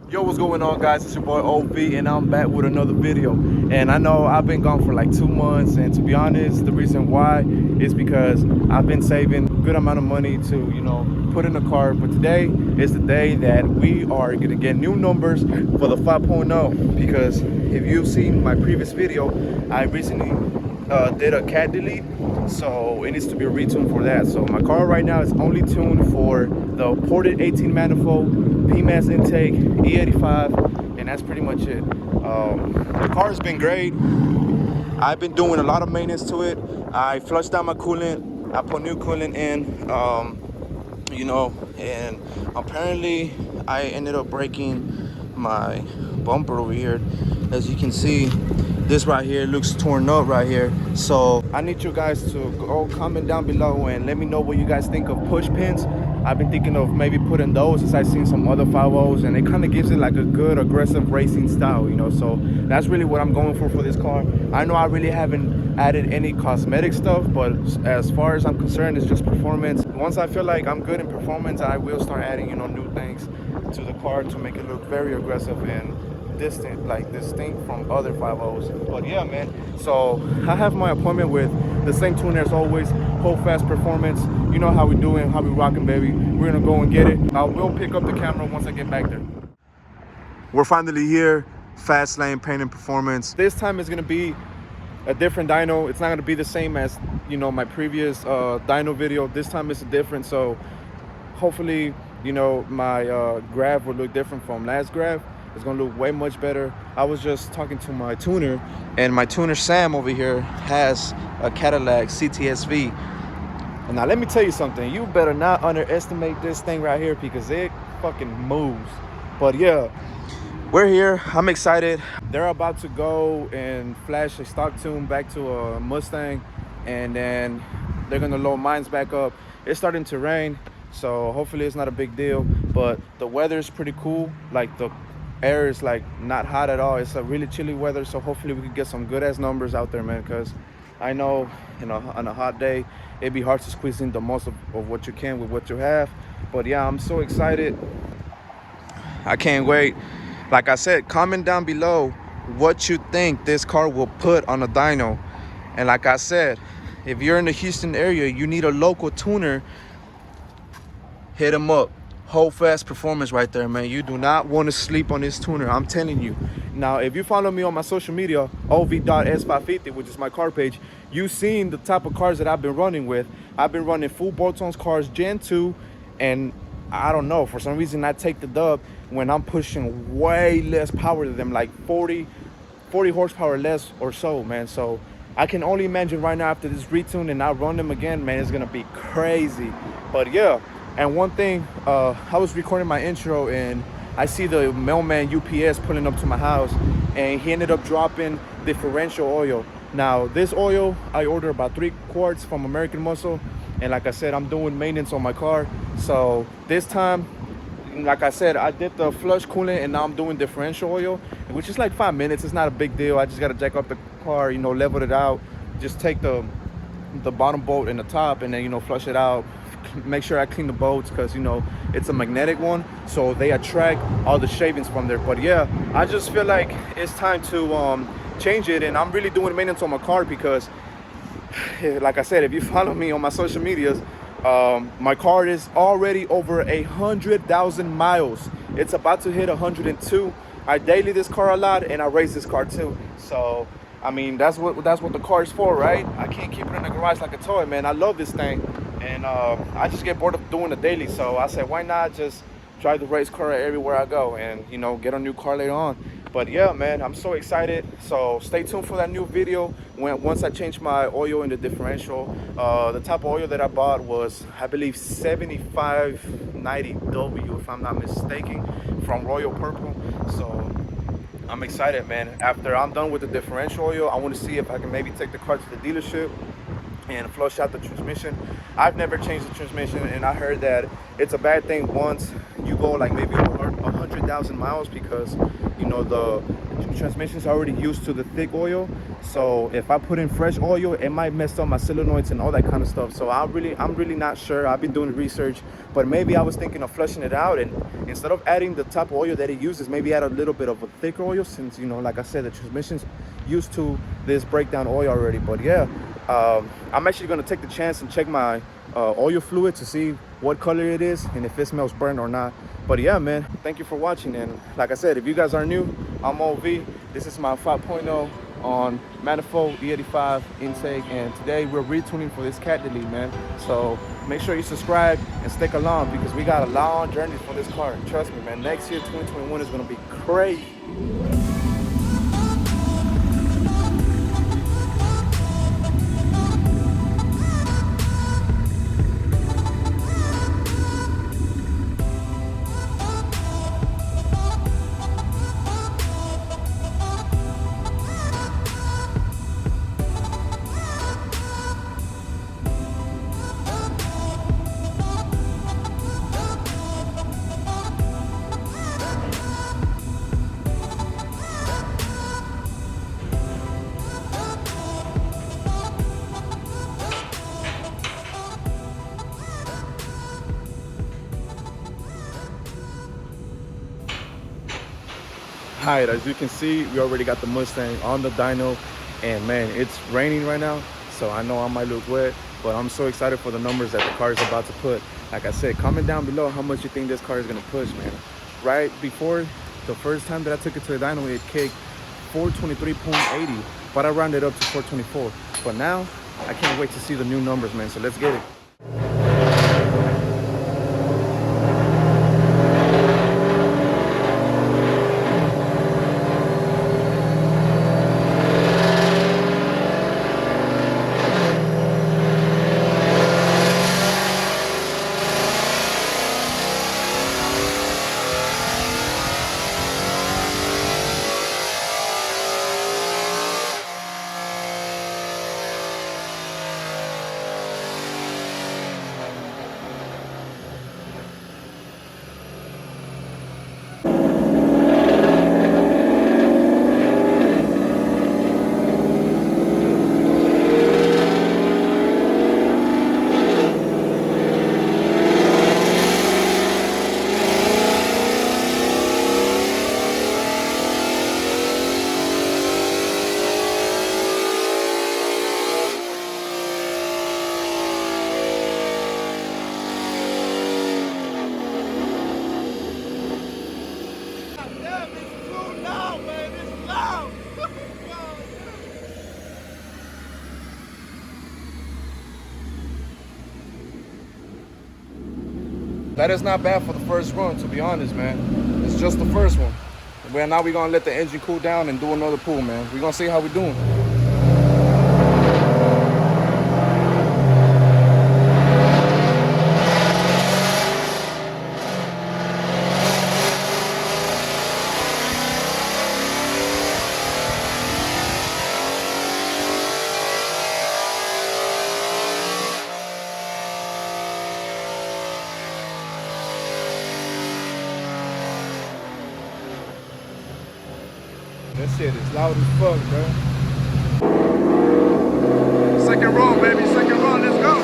Yo, what's going on, guys? It's your boy OV, and I'm back with another video. And I know I've been gone for like 2 months, and to be honest, the reason why is because I've been saving a good amount of money to, put in the car. But today is the day that we are gonna get new numbers for the 5.0, because if you've seen my previous video, I recently did a cat delete, so it needs to be retuned for that. So my car right now is only tuned for the ported 18 manifold, PMAS intake, E85, and that's pretty much it. The car has been great. I've been doing a lot of maintenance to it. I flushed out my coolant, I put new coolant in, and apparently I ended up breaking my bumper over here. As you can see, this right here looks torn up right here. So I need you guys to go comment down below and let me know what you guys think of push pins. I've been thinking of maybe putting those, as I've seen some other 5.0s, and it kind of gives it like a good aggressive racing style, so that's really what I'm going for this car. I know I really haven't added any cosmetic stuff, but as far as I'm concerned, it's just performance. Once I feel like I'm good in performance, I will start adding new things to the car to make it look very aggressive and distinct from other 5.0s. But yeah, man, so I have my appointment with the same tuner as always, Hold Fast Performance. You know how we doing, how we rocking, baby. We're gonna go and get it. I will pick up the camera once I get back there. We're finally here, Fast Lane Paint and Performance. This time it's gonna be a different dyno. It's not gonna be the same as my previous dyno video. This time it's different, so hopefully my grav will look different from last grav. It's gonna look way much better. I was just talking to my tuner, and my tuner Sam over here has a Cadillac CTSV. And now let me tell you something, you better not underestimate this thing right here, because it fucking moves. But yeah, we're here, I'm excited. They're about to go and flash a stock tune back to a Mustang, and then they're gonna load mines back up. It's starting to rain, so hopefully it's not a big deal, but the weather is pretty cool. Like, the air is like not hot at all. It's a really chilly weather, so hopefully we can get some good ass numbers out there, man, because I know on a hot day it'd be hard to squeeze in the most of what you can with what you have. But yeah, I'm so excited, I can't wait. Like I said, comment down below what you think this car will put on a dyno. And like I said, if you're in the Houston area, you need a local tuner, hit him up. Hold Fast Performance right there, man. You do not want to sleep on this tuner, I'm telling you. Now, if you follow me on my social media, ov.s550, which is my car page, you've seen the type of cars that I've been running with. I've been running full bolt-ons cars, Gen 2, and I don't know, for some reason I take the dub when I'm pushing way less power to them, like 40 horsepower less or so, man. So I can only imagine right now, after this retune and I run them again, man, it's gonna be crazy. But yeah. And one thing, I was recording my intro and I see the mailman UPS pulling up to my house, and he ended up dropping differential oil. Now, this oil, I ordered about 3 quarts from American Muscle, and like I said, I'm doing maintenance on my car. So this time, like I said, I did the flush coolant, and now I'm doing differential oil, which is like 5 minutes. It's not a big deal. I just gotta jack up the car, level it out, just take the bottom bolt and the top, and then flush it out. Make sure I clean the bolts, because it's a magnetic one, so they attract all the shavings from there. But yeah, I just feel like it's time to change it, and I'm really doing maintenance on my car because, like I said, if you follow me on my social medias, my car is already over 100,000 miles. It's about to hit 102. I daily this car a lot, and I race this car too. So I mean, that's what the car is for, right? I can't keep it in the garage like a toy, man. I love this thing, and I just get bored of doing the daily. So I said, why not just drive the race car everywhere I go, and get a new car later on. But yeah, man, I'm so excited. So stay tuned for that new video once I change my oil in the differential. The type of oil that I bought was, I believe, 7590W, if I'm not mistaken, from Royal Purple. So I'm excited, man. After I'm done with the differential oil, I want to see if I can maybe take the car to the dealership and flush out the transmission. I've never changed the transmission, and I heard that it's a bad thing once you go like maybe 100,000 miles, because the transmission's already used to the thick oil, so if I put in fresh oil, it might mess up my solenoids and all that kind of stuff. So I'm really not sure. I've been doing research, but maybe I was thinking of flushing it out, and instead of adding the type of oil that it uses, maybe add a little bit of a thicker oil, since, you know, like I said, the transmission's used to this breakdown oil already. But yeah, I'm actually going to take the chance and check my oil fluid to see what color it is and if it smells burnt or not. But yeah, man, thank you for watching. And like I said, if you guys are new, I'm OV. This is my 5.0 on manifold E85 intake, and today we're retuning for this cat delete, man. So make sure you subscribe and stick along, because we got a long journey for this car. Trust me, man, next year 2021 is going to be crazy. Alright, as you can see, we already got the Mustang on the dyno, and man, it's raining right now, so I know I might look wet, but I'm so excited for the numbers that the car is about to put. Like I said, comment down below how much you think this car is going to push, man. Right before, the first time that I took it to the dyno, it kicked 423.80, but I rounded up to 424. But now, I can't wait to see the new numbers, man, so let's get it. That is not bad for the first run, to be honest, man. It's just the first one. Well, now we're gonna let the engine cool down and do another pull, man. We're gonna see how we're doing. That shit is loud as fuck, bro. Second run, baby. Second run. Let's go.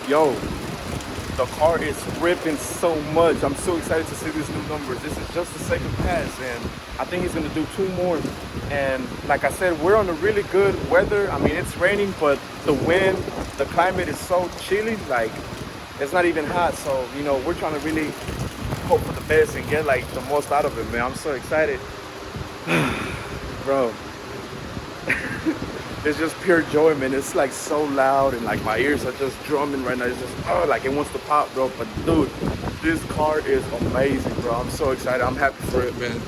Yo, the car is ripping so much. I'm so excited to see these new numbers. This is just the second pass, and I think he's gonna do 2 more. And like I said, we're on a really good weather. I mean, it's raining, but the wind, the climate is so chilly, like it's not even hot. So, you know, we're trying to really hope for the best and get like the most out of it, man. I'm so excited. Bro. It's just pure joy, man. It's like so loud, and like my ears are just drumming right now. It's just, oh, like it wants to pop, bro. But dude, this car is amazing, bro. I'm so excited. I'm happy for it, man.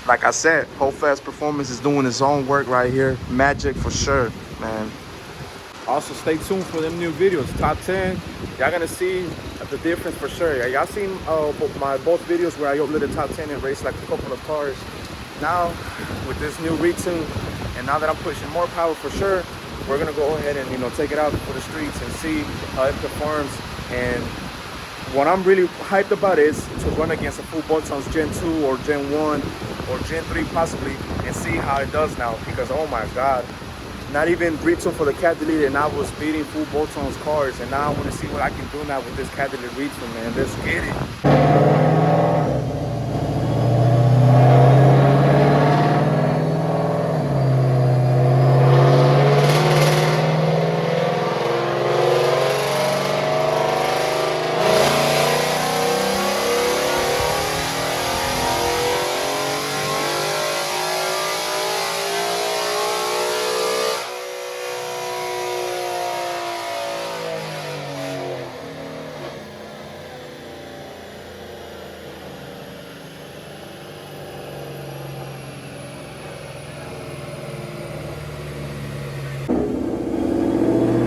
like I said, Hold Fast Performance is doing its own work right here. Magic for sure, man. Also, stay tuned for them new videos. Top 10, y'all gonna see the difference for sure. Y'all seen my both videos where I uploaded top 10 and raced like a couple of cars. Now, with this new retune, and now that I'm pushing more power for sure, we're gonna go ahead and, you know, take it out for the streets and see how it performs. And what I'm really hyped about is to run against a full Botones Gen 2 or Gen 1 or Gen 3 possibly, and see how it does now. Because oh my God, not even retune for the cat delete, and I was beating full Botones cars, and now I want to see what I can do now with this cat delete retune, man. Let's get it.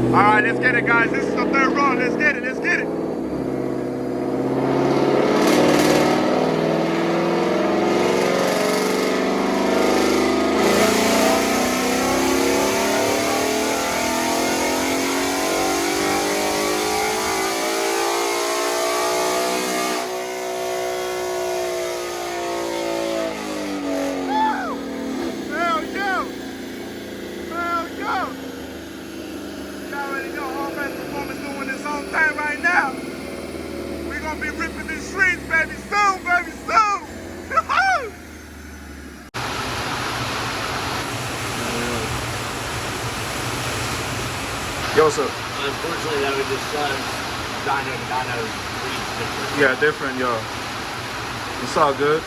All right, let's get it, guys. This is the third run. Let's get it. Let's get it. Be ripping these streets, baby, soon, baby, soon. Yo, so unfortunately, that would just dyno reads different. Yeah, different, yo. It's all good.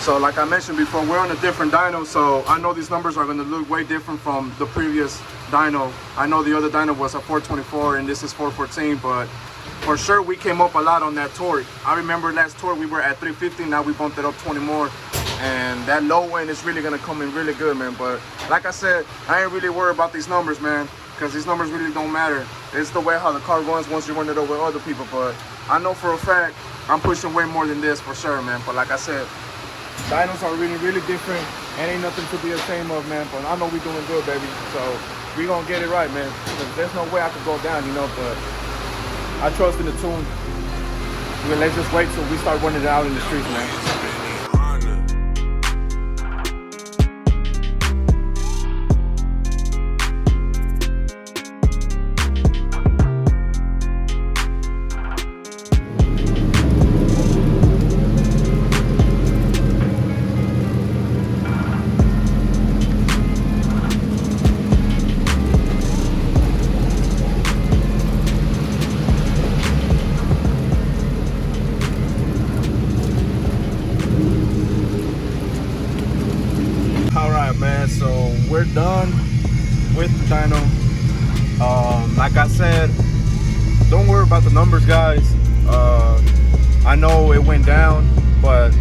So, like I mentioned before, we're on a different dyno, so I know these numbers are going to look way different from the previous dyno. I know the other dyno was a 424 and this is 414, but for sure we came up a lot on that torque. I remember last torque we were at 350, now we bumped it up 20 more, and that low end is really gonna come in really good, man. But like I said, I ain't really worried about these numbers, man, because these numbers really don't matter. It's the way how the car runs once you run it over other people. But I know for a fact I'm pushing way more than this for sure, man. But like I said, dynos are really, really different, and ain't nothing to be ashamed of, man. But I know we doing good, baby, so we gonna get it right, man. There's no way I could go down, you know, but I trust in the tune. Well, let's just wait till we start running it out in the streets, man. So we're done with the dyno. Like I said, don't worry about the numbers, guys. I know it went down, but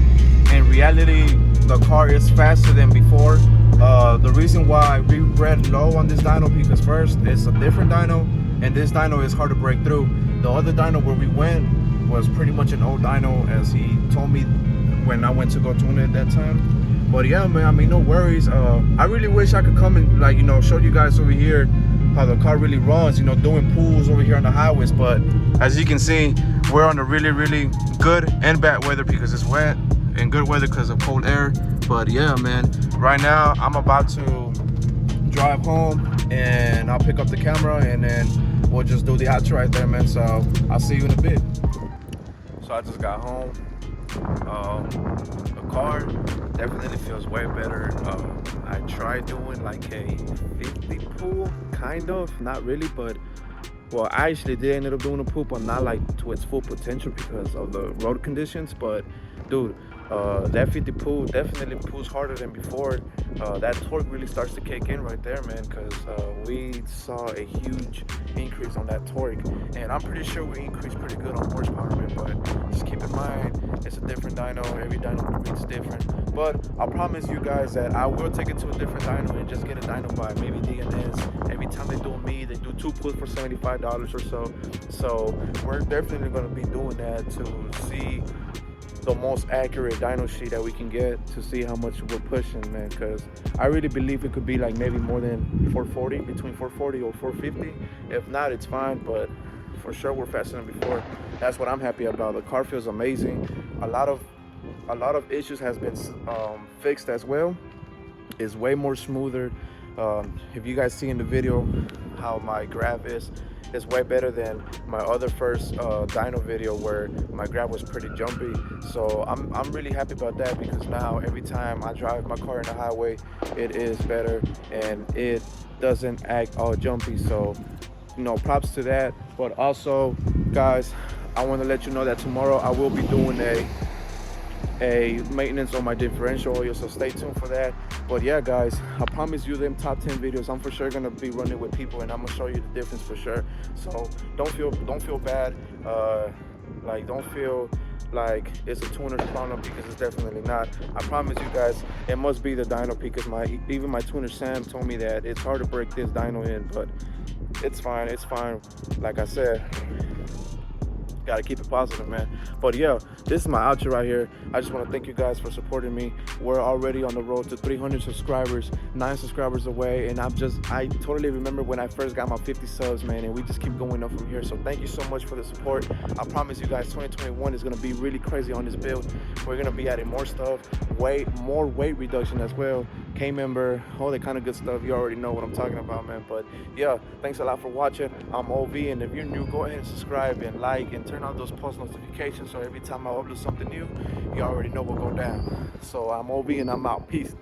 in reality the car is faster than before. The reason why we read low on this dyno, because first it's a different dyno, and this dyno is hard to break through. The other dyno where we went was pretty much an old dyno, as he told me when I went to go tune it that time. But yeah, man, I mean, no worries. I really wish I could come and, like, you know, show you guys over here how the car really runs, you know, doing pulls over here on the highways. But as you can see, we're on a really, really good and bad weather because it's wet, and good weather because of cold air. But yeah, man, right now I'm about to drive home and I'll pick up the camera and then we'll just do the outro right there, man. So I'll see you in a bit. So I just got home. The car definitely feels way better. I tried doing like a 50 pull, kind of, not really, but well, I actually did end up doing a pull, but not like to its full potential because of the road conditions. But dude, that 50 pull definitely pulls harder than before. That torque really starts to kick in right there, man, because we saw a huge increase on that torque, and I'm pretty sure we increased pretty good on horsepower, man. But just keep in mind, it's a different dyno. Every dyno reads different. But I promise you guys that I will take it to a different dyno and just get a dyno by maybe DNS. Every time they do me, they do 2 pulls for $75 or so. So we're definitely going to be doing that to see the most accurate dyno sheet that we can get, to see how much we're pushing, man, because I really believe it could be like maybe more than 440, between 440 or 450. If not, it's fine, but for sure we're faster than before. That's what I'm happy about. The car feels amazing. A lot of issues has been fixed as well. It's way more smoother. If you guys see in the video how my grab is, it's way better than my other first dyno video where my grab was pretty jumpy. So I'm really happy about that, because now every time I drive my car in the highway, it is better and it doesn't act all jumpy. So, you know, props to that. But also, guys, I want to let you know that tomorrow I will be doing a maintenance on my differential oil, so stay tuned for that. But yeah, guys, I promise you them top 10 videos, I'm for sure gonna be running with people and I'm gonna show you the difference for sure. So don't feel bad, like don't feel like it's a tuner's problem, because it's definitely not. I promise you guys, it must be the dyno, because even my tuner Sam told me that it's hard to break this dyno in, but it's fine, like I said. Gotta keep it positive, man. But yeah, this is my outro right here. I just want to thank you guys for supporting me. We're already on the road to 300 subscribers, 9 subscribers away, and I totally remember when I first got my 50 subs, man, and we just keep going up from here. So thank you so much for the support. I promise you guys 2021 is gonna be really crazy on this build. We're gonna be adding more stuff, more weight reduction as well, K-member, all that kind of good stuff. You already know what I'm talking about, man. But yeah, thanks a lot for watching. I'm OV, and if you're new, go ahead and subscribe and like and turn on those post notifications, so every time I upload something new, you already know what go down. So I'm OV and I'm out. Peace.